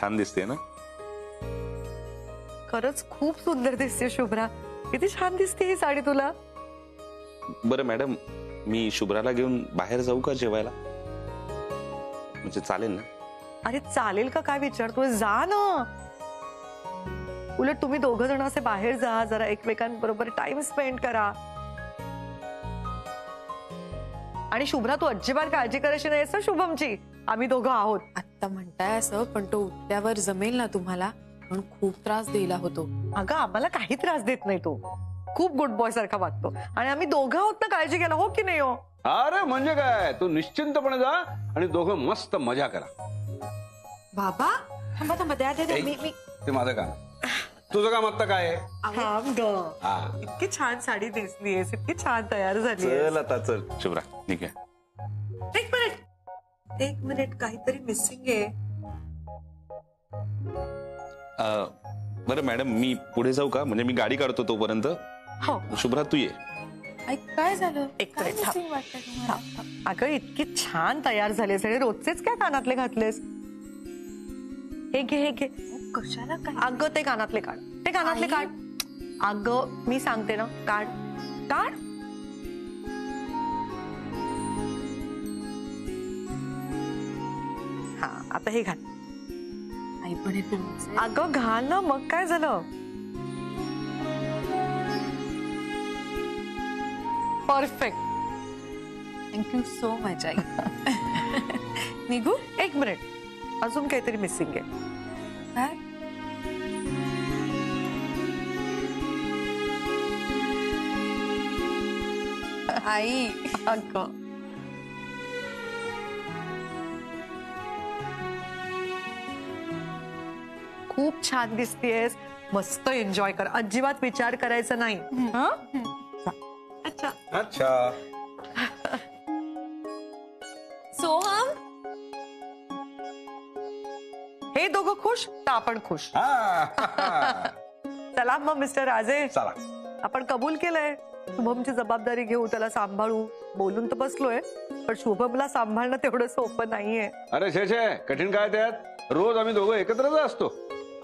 छान दिसते ना? खरंच खूप सुंदर दिसते शुभ्रा. किती छान दिसते ही साडी तुला. बरं मॅडम, मी शुभ्राला घेऊन बाहेर जाऊ का जेवायला? म्हणजे चालेल ना? अरे चालेल का काय विचारतोय, जा ना. उलट तुम्ही दोघं जण असे बाहेर जा, जरा एकमेकांबरोबर टाइम स्पेंड करा. आणि शुभ्रा, तू अजिबात काळजी करायची नाहीस ना शुभमची. आम्ही दोघं आहोत. आता म्हणताय असं, पण तो उठल्यावर जमेल ना तुम्हाला? पण खूप त्रास दिला होतो. अगं आम्हाला काही त्रास देत नाही तो. खूप गुड बॉय सारखा वागतो. आणि आम्ही दोघं आहोत ना, काळजी घ्यायला, हो की नाही हो? अरे म्हणजे काय, तू निश्चिंतपणे जा आणि दोघं मस्त मजा करा. बाबा थांबा थांबा, द्या द्या द्या. मी ते माझं काम. तुझं काम आता काय आहे? थांब ग. इतकी छान साडी दिसलीयस, इतकी छान तयार झाली. चल आता चल शुभ्रा, ठीक आहे. एक मिनिट काहीतरी मिसिंग आहे. बरं मॅडम, मी पुढे जाऊ का? म्हणजे मी गाडी काढतो तोपर्यंत. हो शुभ्रा तू ये. काय झालं? एक मिनिट. अगं इतकी छान तयार झालीस आणि रोजचेच काय कानातले घातलेस? हे घे हे घे. कशाला काय? अगं ते कानातले काढ, ते कानातले काढ. अगं मी सांगते ना, काढ काढ. हा आता हे घाल. आई पण हे तुमचं. अगं घाल ना, मग काय झालं? Perfect. Thank you so much I. निघू? एक मिनिट, अजून काहीतरी मिसिंग आहे. काय? आई अगं खूप छान दिसतेस. मस्त एन्जॉय कर, अजिबात विचार करायचा नाही. अच्छा अच्छा. सोहम, हे दोघं खुश तर आपण खुश. चला मग मिस्टर राजे, चला. आपण कबूल केलंय. शुभमची जबाबदारी घेऊ, त्याला सांभाळू. बोलून तर बसलोय, पण शुभमला सांभाळणं तेवढं सोपं नाहीये. अरे छे, कठीण काय त्यात? रोज आम्ही दोघं एकत्रच असतो.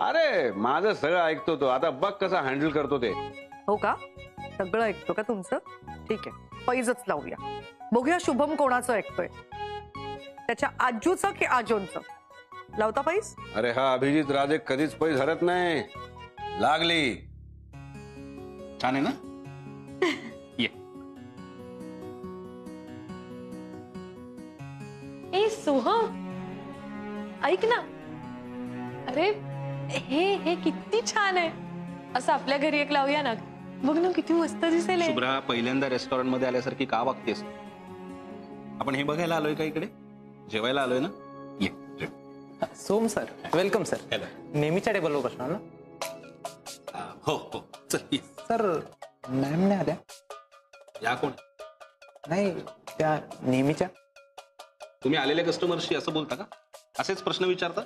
अरे माझं सगळं ऐकतो तो. आता बघ कसा हँडल करतो ते. हो का? सगळं ऐकतो का तुमचं? ठीक आहे, पैजच लावूया. बघूया शुभम कोणाचं ऐकतोय, त्याच्या आजूचं की आजोंचं. लावता पैस? अरे हा अभिजित राजे कधीच पैस हरत नाही. लागली. छान आहे ना? ये. ए सोहम, ऐक ना. अरे हे किती छान आहे. असं आपल्या घरी एक लावूया ना. बघ ना किती मस्त दिसेल. शुभ्रा, पहिल्यांदा रेस्टॉरंट मध्ये आल्यासारखी का वागतेस? आपण हे बघायला आलोय का इकडे? जेवायला आलोय ना? ये. सोम सर, वेलकम सर. नेहमीच्या टेबलवर बसणार ना? हो हो, चल ये. सर मॅम नाही आल्या? या कोण? नाही, त्या नेहमीच्या. तुम्ही आलेल्या कस्टमरशी असं बोलता का? असेच प्रश्न विचारता?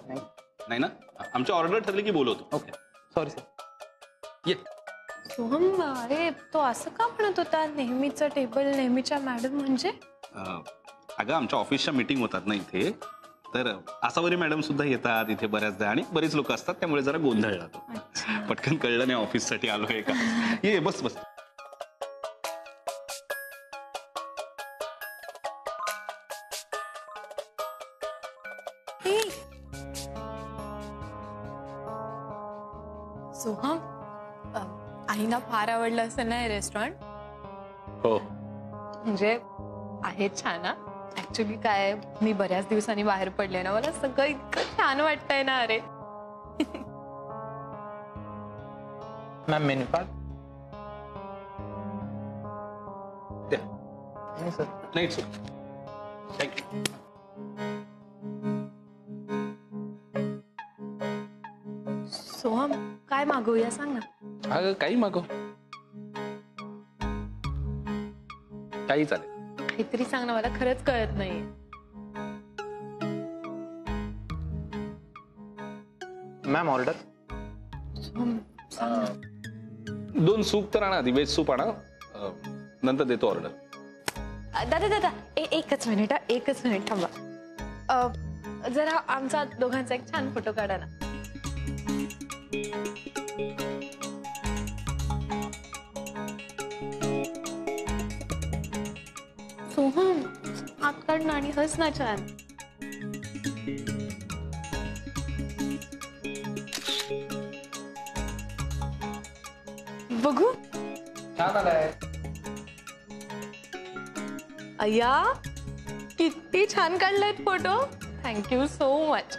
नाही ना? आमची ऑर्डर ठरली की बोलवतो. Okay, sorry sir. ये. सोहम, अरे तो असं का म्हणत होता नेहमीचं टेबल नेहमीच्या मॅडम? म्हणजे अगं आमच्या ऑफिसच्या मीटिंग होतात ना इथे, तर आसावरी मॅडम सुद्धा येतात इथे बऱ्याचदा आणि बरेच लोक असतात, त्यामुळे जरा गोंधळ राहतो. पटकन कळलं नाही ऑफिससाठी आलोय का. ये बस बस. सोहम, आईना फार आवडलं असेल ना हे रेस्टॉरंट? हो. म्हणजे आहे छान. ना ऍक्च्युली काय, मी बऱ्याच दिवसांनी बाहेर पडले ना, मला सगळं इतकं छान वाटतंय ना. अरे मॅम मेन्यू कार्ड द्या. नाही सर. नाही सर, थँक्यू. सोहम, काय मागवूया सांग ना. अगं काही मागव, काही चालेल. काहीतरी सांग ना, मला खरंच कळत नाही. Ma'am order. सोहम सांग ना. 2 सूप तर आणा, आधी व्हेज सूप आणा, नंतर देतो ऑर्डर. दादा दादा, एकच मिनिट थांबा. जरा आमचा दोघांचा एक छान फोटो काढा ना. सोहम हात काढ ना आणि हस ना छान. बघू. छान आलाय. अय्या किती छान काढलाय photo. Thank you so much.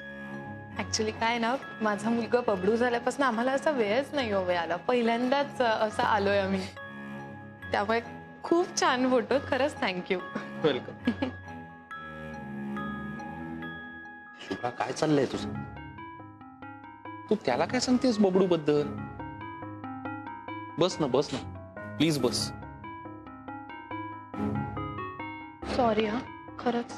Actually काय ना, माझा मुलगा बबडू झाल्यापासून आम्हाला असा वेळच नाही हो मिळाला. पहिल्यांदाच असं आलोय आम्ही, त्यामुळे खूप छान फोटो. खरंच थँक्यू. वेलकम. शुभा काय चाललंय तुझं? तू त्याला काय सांगतेस बबडू बद्दल? बस ना बस ना प्लीज बस. सॉरी हा, खरंच.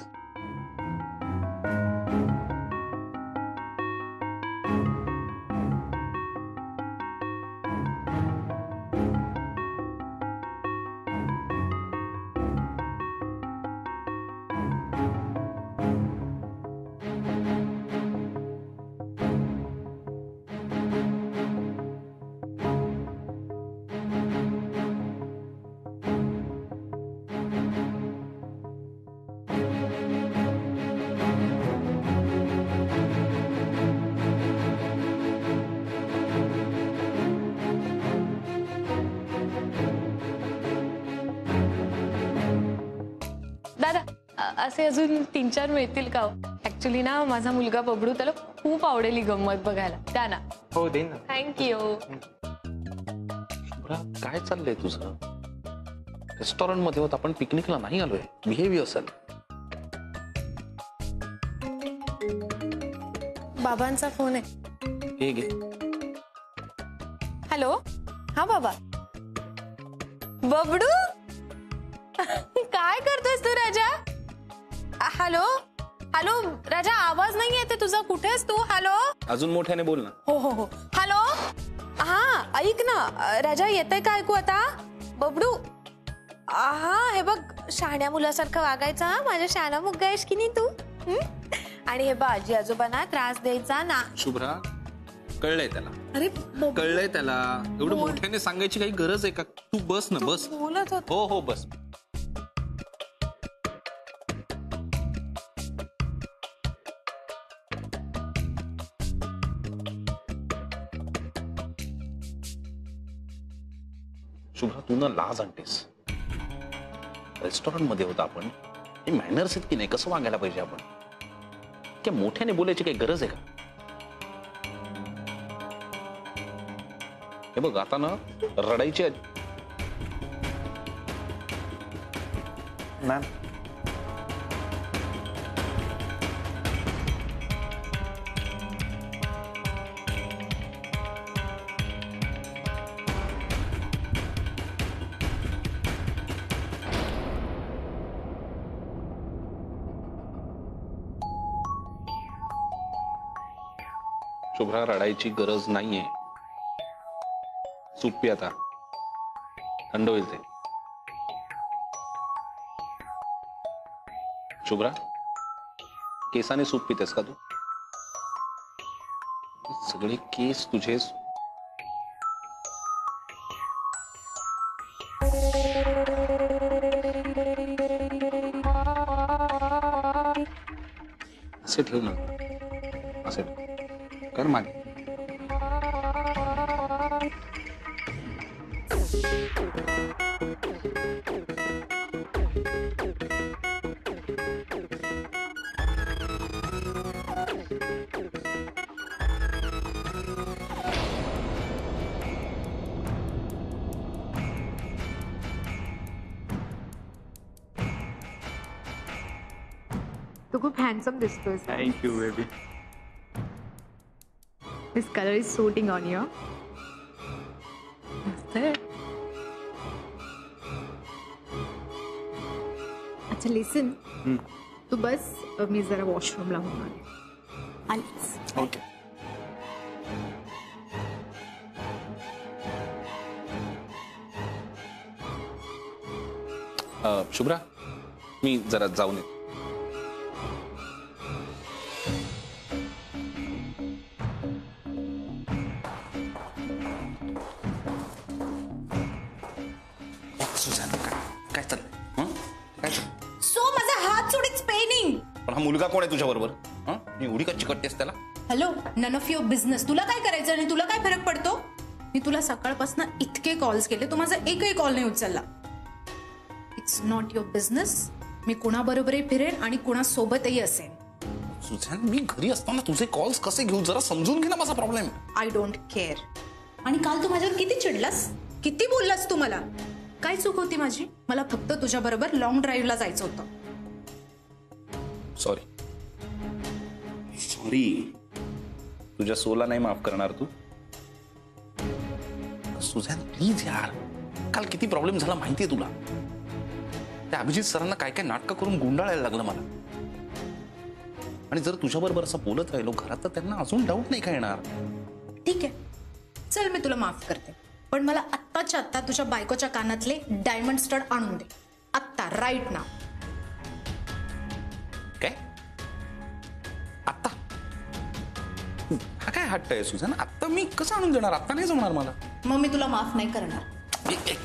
दादा असे अजून 3-4 मिळतील का? ऍक्च्युली ना माझा मुलगा बबडू, त्याला खूप आवडेल ही गंमत बघायला. त्या ना. हो देईन ना. थँक्यू. शुभ्रा काय चाललंय तुझं? रेस्टॉरंट मध्ये होत आपण, पिकनिकला नाही आलोय. बिहेव असेल. बाबांचा फोन आहे. हे घे. हॅलो. हा बाबा. बबडू काय करतोयस तू राजा? हॅलो हॅलो राजा, आवाज नाही येते तुझा. कुठेस तू? हॅलो. अजून मोठ्याने बोल ना. हो हो हो. हॅलो. हा ऐक ना राजा, येतंय का ऐकू आता? बबडू हा हे बघ, शहाण्या मुलासारखं वागायचं. हा माझ्या शहाणा मुलगा आहेस की नाही तू. आणि हे बाजी आजोबांना त्रास द्यायचा ना. शुभ्रा कळलंय त्याला. अरे कळलंय त्याला. एवढं मोठ्याने सांगायची काही गरज आहे का? तू बस ना बस. बोलत होत. हो हो बस. शुभ्रा तू ना लाज आणतेस. रेस्टॉरंट मध्ये होता आपण. हे मॅनर्स आहेत की नाही, कसं वागायला पाहिजे आपण? क्या मोठ्याने बोलायची काही गरज आहे का? हे बघ आता ना रडायची. मॅम शुभ्रा रडायची गरज नाहीये. सूप पी आता, थंड होईल ते. शुभ्रा केसाने सूप पितेस का तू? सगळे केस तुझे. असे ठेव ना, असे कर मागे. तू खूप हँडसम दिसतोय. Thank you baby. This colour is suiting on you. अच्छा लिसन, तू बस, मी जरा वॉशरूमला होऊन आलीच. ओके. शुभ्रा मी जरा जाऊन येतो. सुझान काय चाललंय हं? काय चाललंय? सो माझा हात सोड, इट्स पेनिंग. पण हा मुलगा कोण आहे तुझ्या बरोबर? एवढी का चिकटतेस त्याला? Hello, none of your business. तुला काय करायचं आणि तुला काय फरक पडतो? मी तुला सकाळपासून इतके कॉल्स केले, तू माझा एकही कॉल नाही उचलला. It's not your business. मी कुणाबरोबरही फिरेन आणि कुणासोबतही असेन. सुझान, मी घरी असताना तुझे कॉल्स कसे घेऊ? जरा समजून घे ना माझा प्रॉब्लेम. I don't care. आणि काल तू माझ्यावर किती चिडलास, किती बोललास तू मला. काय चूक होती माझी? मला फक्त तुझ्या बरोबर लॉंग ड्राईव्हला जायचं होतं. सॉरी. तुझ्या सोला नाही माफ करणार तू? सुझान प्लीज यार, काल किती प्रॉब्लेम झाला माहितीये तुला? त्या अभिजित सरांना काय काय नाटकं करून गुंडाळायला लागलं मला. आणि जर तुझ्या बरोबर असं बोलत राहिलो घरात तर त्यांना अजून डाऊट नाही का येणार? ठीक आहे, चल मी तुला माफ करते, पण मला आत्ताच्या आत्ता तुझ्या बायकोच्या कानातले डायमंड स्टड आणून दे. आत्ता, राईट नाव. काय आत्ता? हा काय हट्ट आहे सुझान? आत्ता मी कसं आणून देणार? आत्ता नाही जमणार मला. मग मी तुला माफ नाही करणार.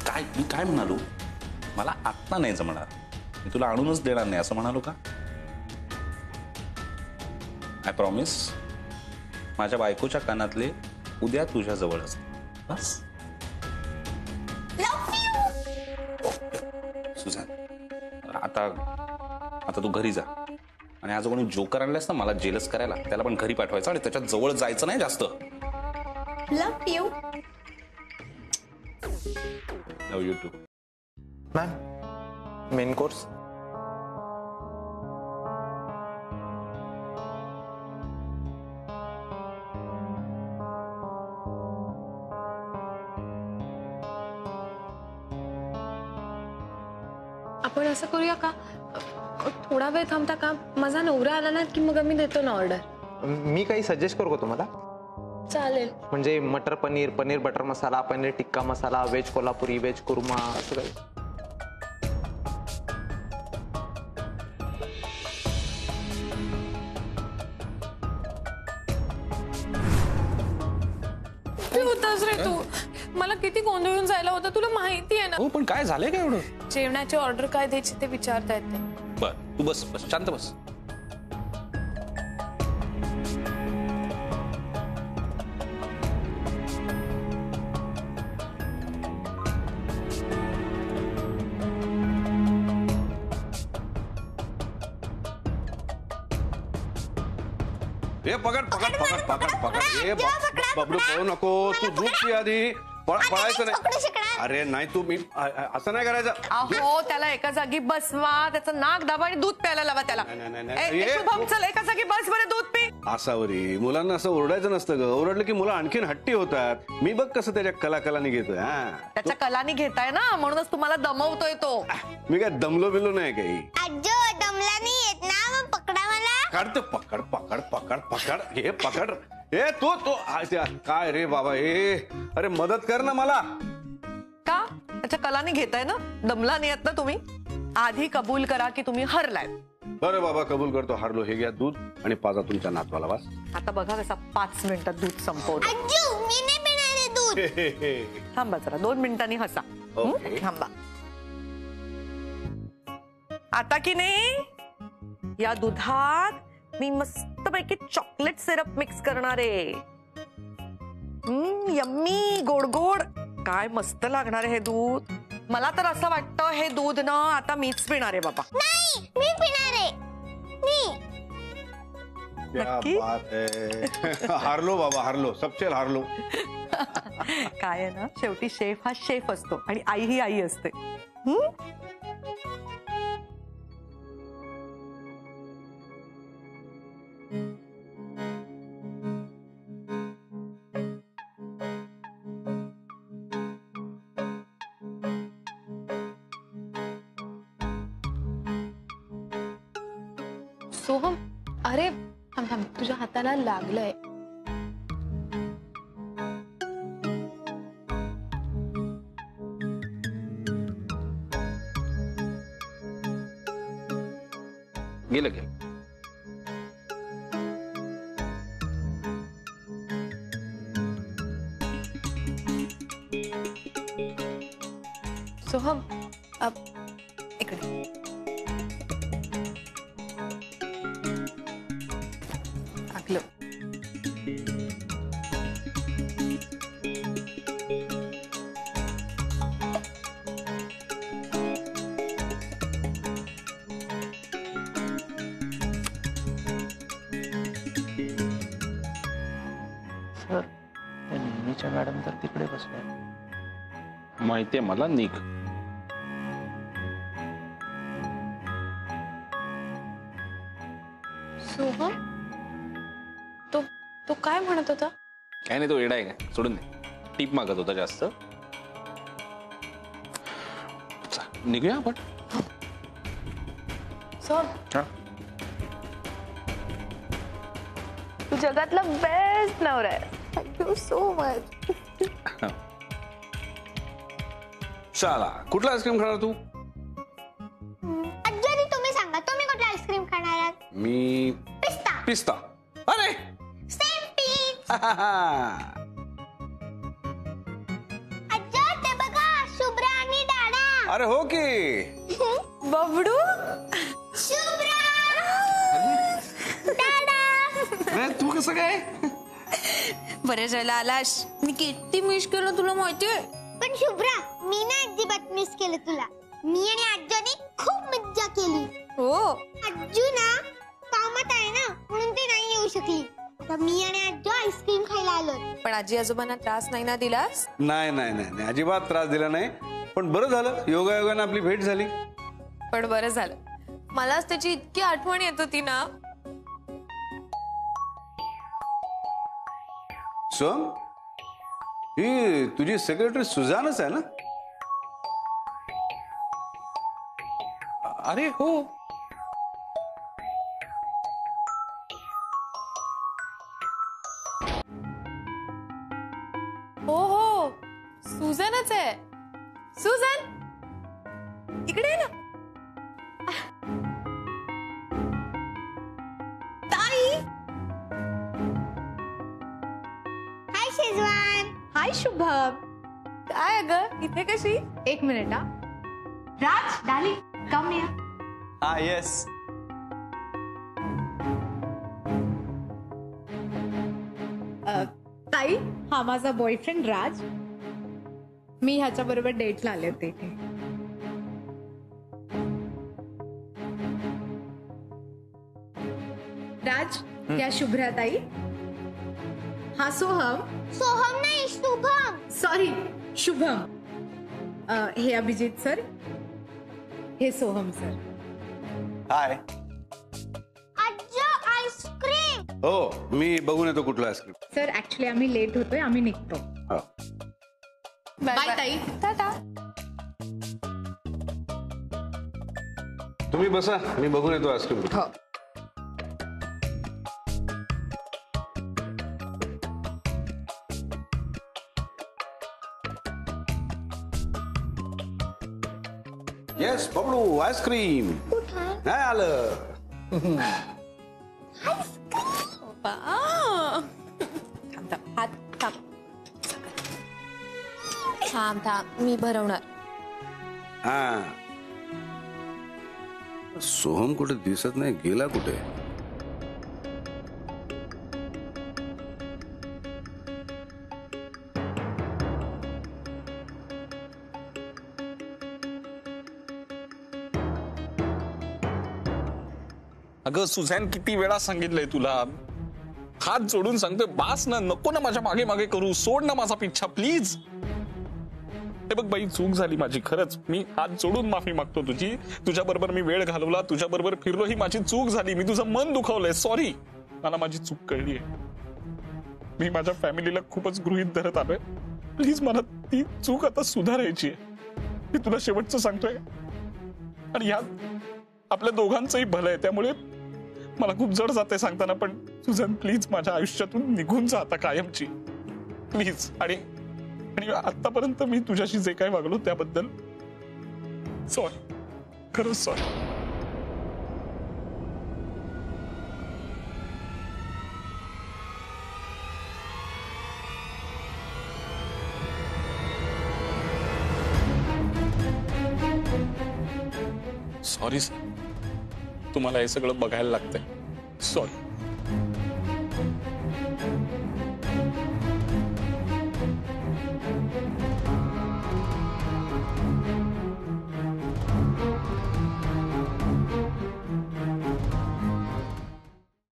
काय मी काय म्हणालो? मला आत्ता नाही जमणार, मी तुला आणूनच देणार नाही असं म्हणालो का? आय प्रॉमिस, माझ्या बायकोच्या कानातले उद्या तुझ्या जवळ असतील. बस. सुझान, आता तू घरी जा आणि आज कोणी जोकर आणलास ना मला जेलस करायला, त्याला पण घरी पाठवायचं आणि त्याच्या जवळ जायचं नाही जास्त. Love you. Love you too. Ma'am, main course. आपण असं करूया का, थोडा वेळ थांबता का? माझा नवरा आला ना की मग आम्ही देतो ना ऑर्डर. मी काही सजेस्ट करू का तुम्हाला? चालेल. म्हणजे मटर पनीर, पनीर बटर मसाला, पनीर टिक्का मसाला, व्हेज कोल्हापुरी, व्हेज कुर्मा, असं काही. होतास रे तू, मला किती गोंधळून जायला होतं तुला माहिती आहे ना. हो पण काय झालंय काय एवढं? जेवणाची ऑर्डर काय द्यायची ते विचारतायत ते. बर तू बस बस शांत बस. हे पकड पकड पकड पकड पकड. हे बबलू पळू नको, तू दूध पी आधी. पळायचं नाही. अरे नाही, तू मी असं नाही करायचं. अहो, त्याला एका जागी बसवा, त्याचं नाक दाबा आणि दूध प्यायला लावा त्याला. शुभम, चल एका जागी बस बरं, दूध पी. असावरी मुलांना असं ओरडायचं नसतं ग. ओरडलं की मुलं आणखीन हट्टी होतात. मी बघ कसं त्याच्या कलाकलानी घेतोय. त्याच्या कलानी घेताय ना, म्हणूनच तुम्हाला दमवतोय तो. मी काय दमलो बिलो नाही काही. आजो दमला नाही येत ना, मग पकडा मला. काढतो. पकड पकड पकड पकड. हे पकड. ए तो काय रे बाबा. अरे मदत कर ना मला. का? त्याच्या कलानी घेताय ना, दमला नाही येत ना तुम्ही. आधी कबूल करा की तुम्ही हरलाय. बरं बाबा, कबूल करतो, हारलो. हे घ्या दूध आणि पाजा तुमच्या नातवाला. वास. आता बघा कसा 5 मिनिटात दूध संपवतो. आजो मी नाही पिणार दूध. थांबा जरा, 2 मिनिटांनी हसा. थांबा. आता की नाही, या दुधात मी मस्तपैकी चॉकलेट सिरप मिक्स करणार आहे. यम्मी, गोड गोड. काय मस्त लागणार आहे हे दूध. मला तर असं वाटतं हे दूध ना आता मीच पिणार आहे बाबा. नाही, मी पिणार आहे. क्या बात है. हारलो बाबा, हारलो. सबचेल हारलो. काय आहे ना, शेवटी शेफ हा शेफ असतो आणि आई ही आई असते. सोहम, अरे थांब थांब, तुझ्या हाताला लागलंय. गेलं गेलं. सोहम, इकडे आगलं. सर नेहमीच्या मॅडम तर तिकडे बसल्या. माहितीये मला, निघ. सोहम, तो तो काय म्हणत होता? काय नाही, तो येडा आहे काय, सोडून दे. टीप मागत होता जास्त. निघूया आपण. सोहम, हा. तू जगातला बेस्ट नवरा आहे. Thank you so much. चला, कुठला आईस्क्रीम खाणार तू? आजी तुम्ही सांगा, तुम्ही कुठला आईस्क्रीम खाणार आहात? मी पिस्ता. पिस्ता. अरे सेम पीच. आजी ते बघा, शुभ्रा आणि दादा. अरे हो की. बबडू, शुभ्रा, दादा. अरे तू कसं काय? बरे झालं आलास. मी किती मिस केलं तुला माहितीये. पण शुभ्रा, मी ना अजिबात मिस केलं तुला. मी आणि आजीने खूप मज्जा केली. हो, आजू ना कामात आहे ना, म्हणून ते नाही येऊ शकली. आता मी आणि आजू आईस्क्रीम खायला आलो. पण आजी आजोबांना त्रास नाही ना दिलास? नाही नाही नाही नाही, अजिबात त्रास दिला नाही. पण बरं झालं, योगायोगाने आपली भेट झाली. पण बरं झालं. मलाच त्याची इतकी आठवण येत होती ना. सोहम, ही तुझी सेक्रेटरी सुजानच आहे ना? अरे हो. हो हो, सुझनच आहे. सुझन, इकडे ये ना. ताई. हाय शेजवान. हाय शुभम. काय अगं, इथे कशी? एक मिनिट हा. राज, डाली, कम या. हा येस. ताई, हा माझा बॉयफ्रेंड राज. मी ह्याच्या बरोबर डेटला आले होते इथे. राज, या शुभ्रा ताई. हा सोहम. सोहम नाही, शुभम. सॉरी, शुभम. हे अभिजित सर. हे सोहम सर. हाय. आजी आईस्क्रीम. हो, मी बघून येतो कुठला आईस्क्रीम. सर ऍक्च्युली आम्ही लेट होतोय, आम्ही निघतो. हा. बाय ताई. टाटा. तुम्ही बसा, मी बघून येतो आईस्क्रीम. हो. Yes Bablu, ice cream. नाही आलं. हात थांब. थांब थांब, मी भरवणार. हा. सोहम कुठे दिसत नाही, गेला कुठे? अगं सुझॅन, किती वेळा सांगितलंय तुला, हात जोडून सांगतोय, बास ना, नको ना माझ्या मागे मागे करू, सोड ना माझा पिच्छा प्लीज. हे बघ बाई, चूक झाली माझी, खरंच. मी हात जोडून माफी मागतो तुझी. तुझ्या बरोबर मी वेळ घालवला, तुझ्या बरोबर फिरलो, ही माझी चूक झाली. मी तुझं मन दुखावलंय, सॉरी. मला माझी चूक कळलीये. मी माझ्या फॅमिलीला खूपच गृहीत धरत आलोय. प्लीज मला ती चूक आता सुधारायची आहे. मी तुला शेवटचं सांगतोय. आणि यात आपल्या दोघांचंही भलं आहे, त्यामुळे मला खूप जड जाते सांगताना, पण सुझन प्लीज माझ्या आयुष्यातून निघून जा आता कायमची, प्लीज. आणि आतापर्यंत मी तुझ्याशी जे काय वागलो त्याबद्दल सॉरी, खरंच सॉरी. सॉरी सर, तुम्हाला हे सगळं बघायला लागतंय. सॉरी.